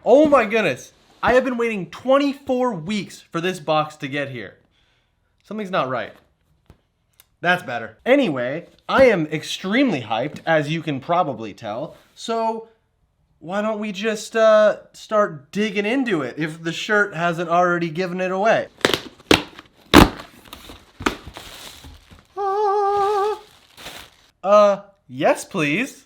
Oh my goodness. I have been waiting 24 weeks for this box to get here. Something's not right. That's better. Anyway, I am extremely hyped, as you can probably tell. So why don't we just start digging into it if the shirt hasn't already given it away? Yes, please.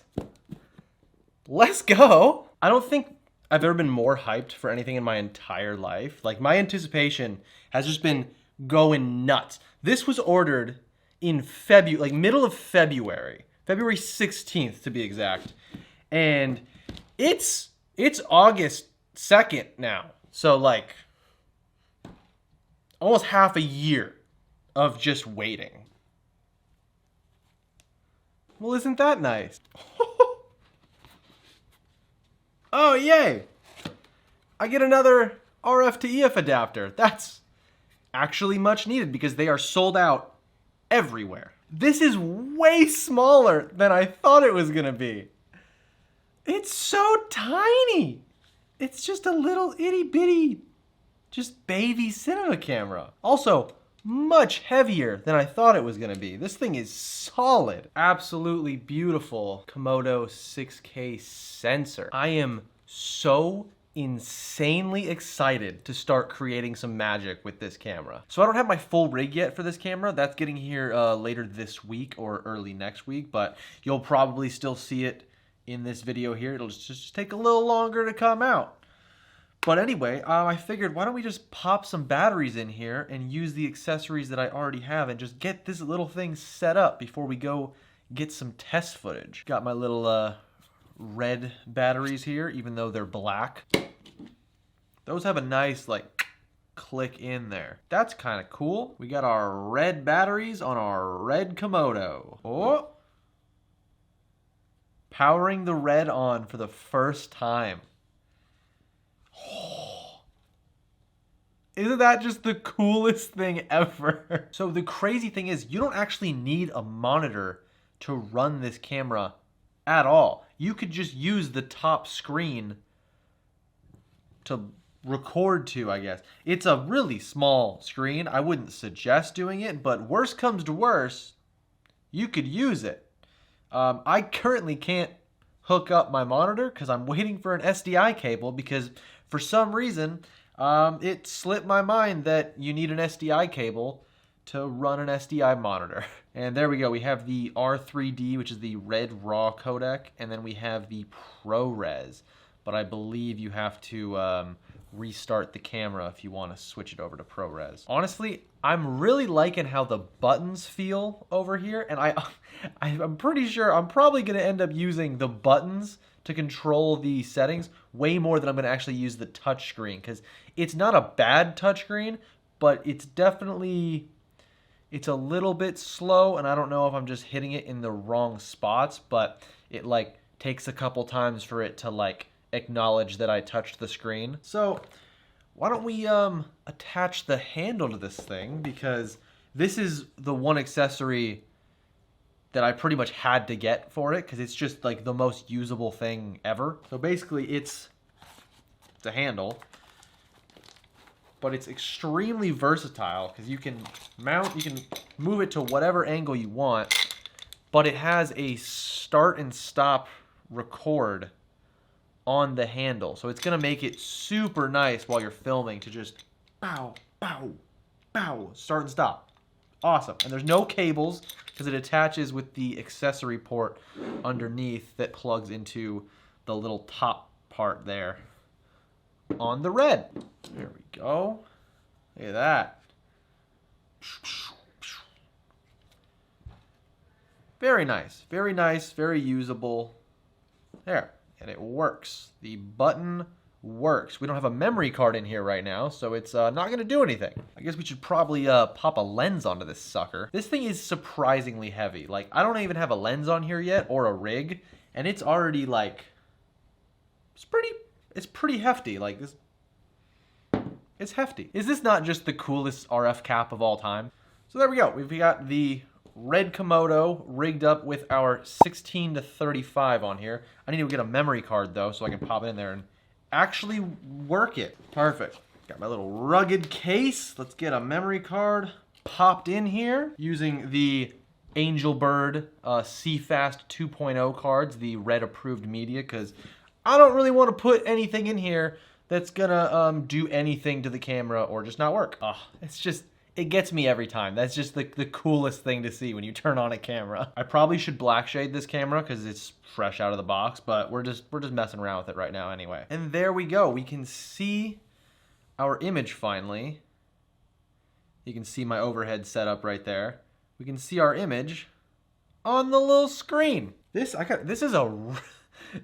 Let's go. I don't think I've ever been more hyped for anything in my entire life. Like, my anticipation has just been going nuts. This was ordered in February, like middle of February, February 16th to be exact. And it's August 2nd now. So like almost half a year of just waiting. Well, isn't that nice? Oh, yay! I get another RF to EF adapter. That's actually much needed because they are sold out everywhere. This is way smaller than I thought it was gonna be. It's so tiny. It's just a little itty bitty, just baby cinema camera. Also, much heavier than I thought it was gonna be. This thing is solid. Absolutely beautiful Komodo 6K sensor. I am so insanely excited to start creating some magic with this camera. So I don't have my full rig yet for this camera. That's getting here later this week or early next week, but you'll probably still see it in this video here. It'll just take a little longer to come out. But anyway, I figured, why don't we just pop some batteries in here and use the accessories that I already have and just get this little thing set up before we go get some test footage. Got my little red batteries here, even though they're black. Those have a nice, like, click in there. That's kind of cool. We got our red batteries on our RED Komodo. Oh! Powering the red on for the first time. Isn't that just the coolest thing ever? So the crazy thing is, you don't actually need a monitor to run this camera at all. You could just use the top screen to record to, I guess. It's a really small screen. I wouldn't suggest doing it, but worst comes to worst, you could use it. I currently can't hook up my monitor because I'm waiting for an SDI cable because for some reason, it slipped my mind that you need an SDI cable to run an SDI monitor. And there we go. We have the R3D, which is the Red RAW codec, and then we have the ProRes. But I believe you have to restart the camera if you want to switch it over to ProRes. Honestly, I'm really liking how the buttons feel over here, and I'm pretty sure I'm probably going to end up using the buttons to control the settings way more than I'm going to actually use the touchscreen, because it's not a bad touchscreen, but it's definitely, it's a little bit slow, and I don't know if I'm just hitting it in the wrong spots, but it like takes a couple times for it to like acknowledge that I touched the screen. So why don't we attach the handle to this thing, because this is the one accessory that I pretty much had to get for it because it's just like the most usable thing ever. So basically it's a handle, but it's extremely versatile because you can mount, you can move it to whatever angle you want, but it has a start and stop record on the handle. So it's gonna make it super nice while you're filming to just bow, bow, bow, start and stop. Awesome. And there's no cables because it attaches with the accessory port underneath that plugs into the little top part there on the RED. There we go. Look at that. Very nice. Very nice. Very usable. There. And it works. The button works. We don't have a memory card in here right now, so it's not going to do anything. I guess we should probably pop a lens onto this sucker. This thing is surprisingly heavy. Like, I don't even have a lens on here yet, or a rig, and it's already like, it's pretty hefty. Like, this, it's hefty. Is this not just the coolest RF cap of all time? So there we go. We've got the RED Komodo rigged up with our 16 to 35 on here. I need to get a memory card though, so I can pop it in there and actually work it. Perfect. Got my little rugged case. Let's get a memory card popped in here using the Angelbird CFast 2.0 cards, the RED approved media, because I don't really want to put anything in here that's gonna do anything to the camera or just not work. It's just, it gets me every time. That's just the coolest thing to see when you turn on a camera. I probably should black shade this camera because it's fresh out of the box, but we're just messing around with it right now anyway. And there we go. We can see our image finally. You can see my overhead setup right there. We can see our image on the little screen. This is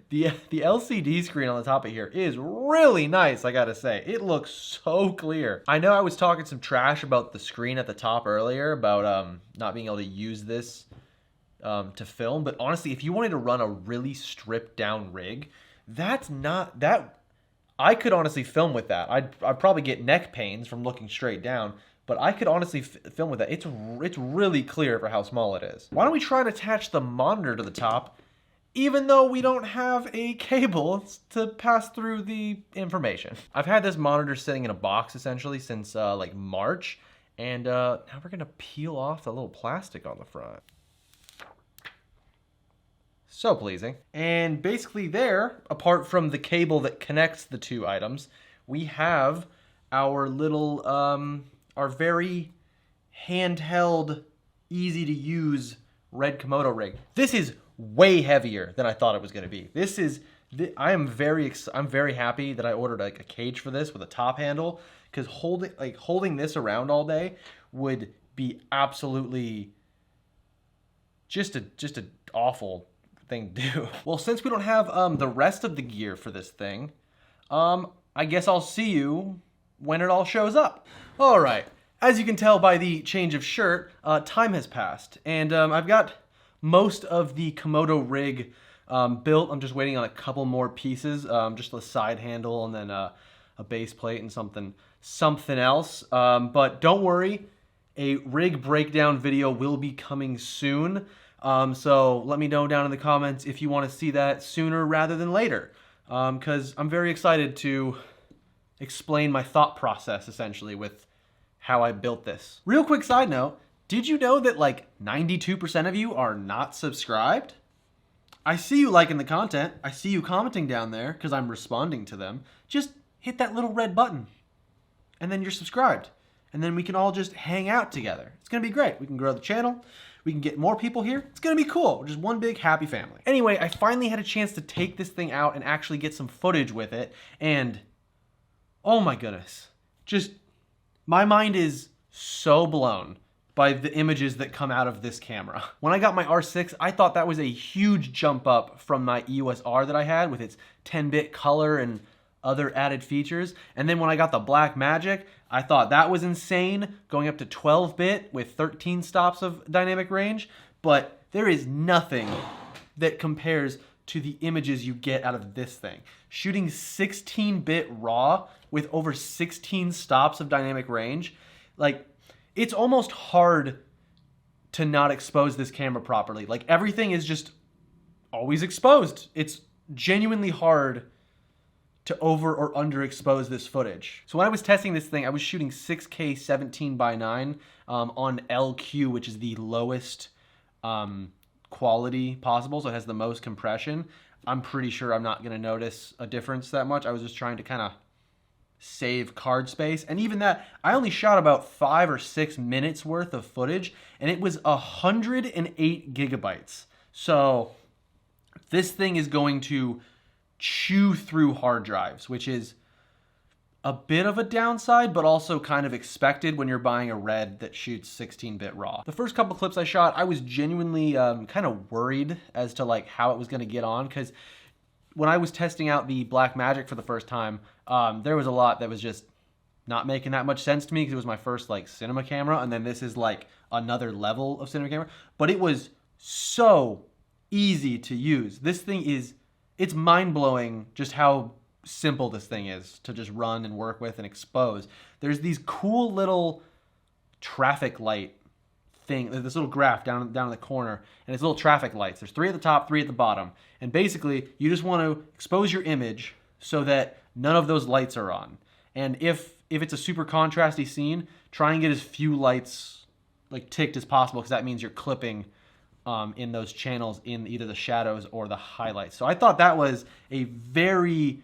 the LCD screen on the top of here is really nice, I gotta say. It looks so clear. I know I was talking some trash about the screen at the top earlier, about not being able to use this to film, but honestly, if you wanted to run a really stripped down rig, I could honestly film with that. I'd probably get neck pains from looking straight down, but I could honestly film with that. It's really clear for how small it is. Why don't we try and attach the monitor to the top, even though we don't have a cable to pass through the information? I've had this monitor sitting in a box essentially since like March, and now we're gonna peel off the little plastic on the front. So pleasing. And basically there, apart from the cable that connects the two items, we have our little, our very handheld, easy to use RED Komodo rig. This is way heavier than I thought it was going to be. I'm very happy that I ordered like a cage for this with a top handle, because holding this around all day would be absolutely just a awful thing to do. Well, since we don't have the rest of the gear for this thing, I guess I'll see you when it all shows up. All right, as you can tell by the change of shirt, time has passed, and I've got most of the Komodo rig built. I'm just waiting on a couple more pieces, just a side handle and then a base plate and something else. But don't worry, a rig breakdown video will be coming soon. So let me know down in the comments if you want to see that sooner rather than later, because I'm very excited to explain my thought process essentially with how I built this. Real quick side note, did you know that like 92% of you are not subscribed? I see you liking the content. I see you commenting down there because I'm responding to them. Just hit that little red button and then you're subscribed. And then we can all just hang out together. It's gonna be great. We can grow the channel. We can get more people here. It's gonna be cool. We're just one big happy family. Anyway, I finally had a chance to take this thing out and actually get some footage with it. And oh my goodness, just my mind is so blown by the images that come out of this camera. When I got my R6, I thought that was a huge jump up from my EOS R that I had with its 10-bit color and other added features. And then when I got the Blackmagic, I thought that was insane, going up to 12-bit with 13 stops of dynamic range. But there is nothing that compares to the images you get out of this thing. Shooting 16-bit RAW with over 16 stops of dynamic range, like, it's almost hard to not expose this camera properly. Like, everything is just always exposed. It's genuinely hard to over or underexpose this footage. So when I was testing this thing, I was shooting 6K 17:9 on LQ, which is the lowest quality possible, so it has the most compression. I'm pretty sure I'm not gonna notice a difference that much. I was just trying to kind of save card space, and even that, I only shot about 5 or 6 minutes worth of footage, and it was 108 gigabytes. So this thing is going to chew through hard drives, which is a bit of a downside, but also kind of expected when you're buying a RED that shoots 16-bit RAW. The first couple clips I shot, I was genuinely kind of worried as to like how it was going to get on, because when I was testing out the Blackmagic for the first time, there was a lot that was just not making that much sense to me because it was my first like cinema camera, and then this is like another level of cinema camera. But it was so easy to use. This thing is, it's mind-blowing just how simple this thing is to just run and work with and expose. There's these cool little traffic light thing, this little graph down in the corner, and it's little traffic lights. There's 3 at the top, 3 at the bottom. And basically, you just want to expose your image so that none of those lights are on. And if it's a super contrasty scene, try and get as few lights like ticked as possible, because that means you're clipping in those channels in either the shadows or the highlights. So I thought that was a very,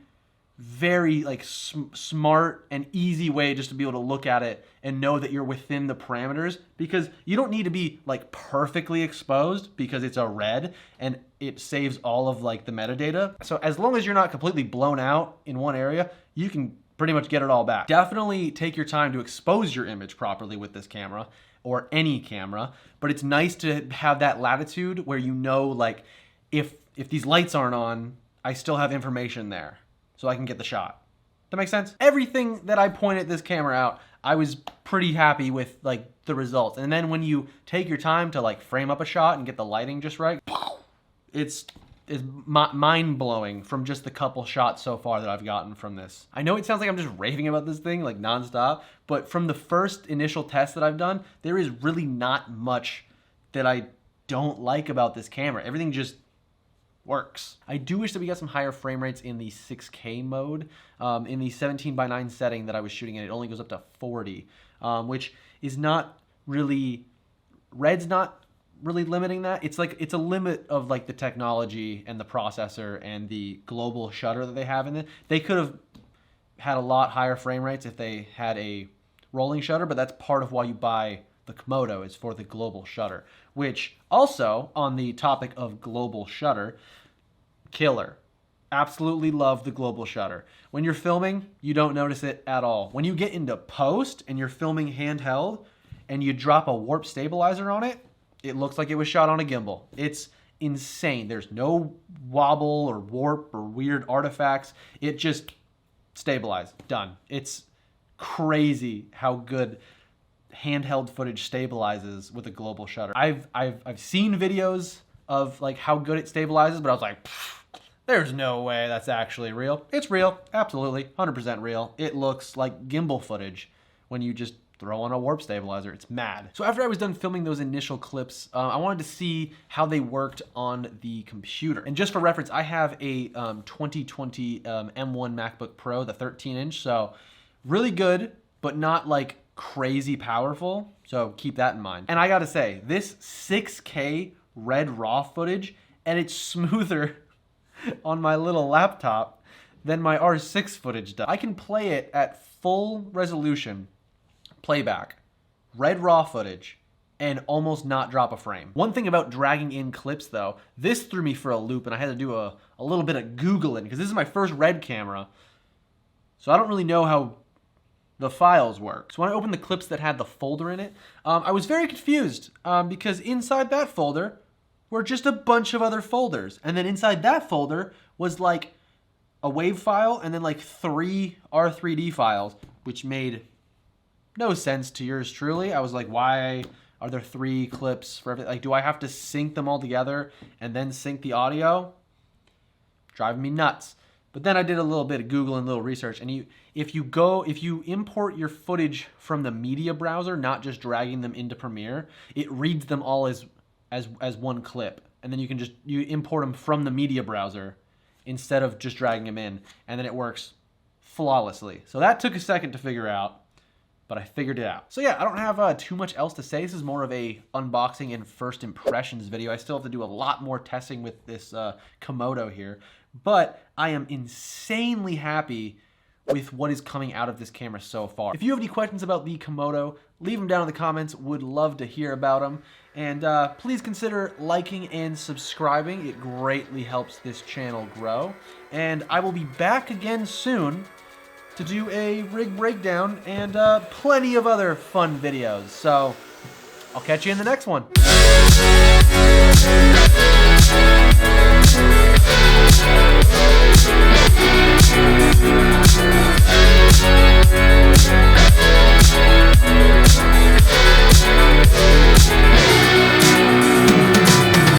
very like smart and easy way just to be able to look at it and know that you're within the parameters, because you don't need to be like perfectly exposed because it's a RED and it saves all of like the metadata. So as long as you're not completely blown out in one area, you can pretty much get it all back. Definitely take your time to expose your image properly with this camera or any camera, but it's nice to have that latitude where you know, like, if these lights aren't on, I still have information there so I can get the shot. That makes sense? Everything that I pointed this camera out, I was pretty happy with like the results. And then when you take your time to like frame up a shot and get the lighting just right, it's mind-blowing from just the couple shots so far that I've gotten from this. I know it sounds like I'm just raving about this thing like nonstop, but from the first initial test that I've done, there is really not much that I don't like about this camera. Everything just works. I do wish that we got some higher frame rates in the 6K mode. In the 17:9 setting that I was shooting in, it only goes up to 40, which is not really, RED's not really limiting that. It's like, it's a limit of like the technology and the processor and the global shutter that they have in it. They could have had a lot higher frame rates if they had a rolling shutter, but that's part of why you buy the Komodo, is for the global shutter, which also, on the topic of global shutter, killer. Absolutely love the global shutter. When you're filming, you don't notice it at all. When you get into post and you're filming handheld and you drop a warp stabilizer on it, it looks like it was shot on a gimbal. It's insane. There's no wobble or warp or weird artifacts. It just stabilized. Done. It's crazy how good handheld footage stabilizes with a global shutter. I've seen videos of like how good it stabilizes, but I was like, there's no way that's actually real. It's real. Absolutely. 100% real. It looks like gimbal footage when you just throw on a warp stabilizer. It's mad. So after I was done filming those initial clips, I wanted to see how they worked on the computer. And just for reference, I have a 2020 M1 MacBook Pro, the 13-inch, so really good, but not like crazy powerful. So keep that in mind. And I gotta say, this 6K RED RAW footage edits smoother on my little laptop than my R6 footage does. I can play it at full resolution playback, RED RAW footage, and almost not drop a frame. One thing about dragging in clips though, this threw me for a loop and I had to do a little bit of Googling because this is my first RED camera. So I don't really know how the files work. So when I opened the clips that had the folder in it, I was very confused because inside that folder were just a bunch of other folders. And then inside that folder was like a WAV file and then like 3 R3D files, which made no sense to yours truly. I was like, why are there 3 clips for everything? Like, do I have to sync them all together and then sync the audio? Driving me nuts. But then I did a little bit of Google and a little research, and if you import your footage from the media browser, not just dragging them into Premiere, it reads them all as one clip, and then you import them from the media browser instead of just dragging them in, and then it works flawlessly. So that took a second to figure out, but I figured it out. So yeah, I don't have too much else to say. This is more of a unboxing and first impressions video. I still have to do a lot more testing with this Komodo here, but I am insanely happy with what is coming out of this camera so far. If you have any questions about the Komodo, leave them down in the comments. Would love to hear about them. And please consider liking and subscribing. It greatly helps this channel grow. And I will be back again soon to do a rig breakdown and plenty of other fun videos. So I'll catch you in the next one.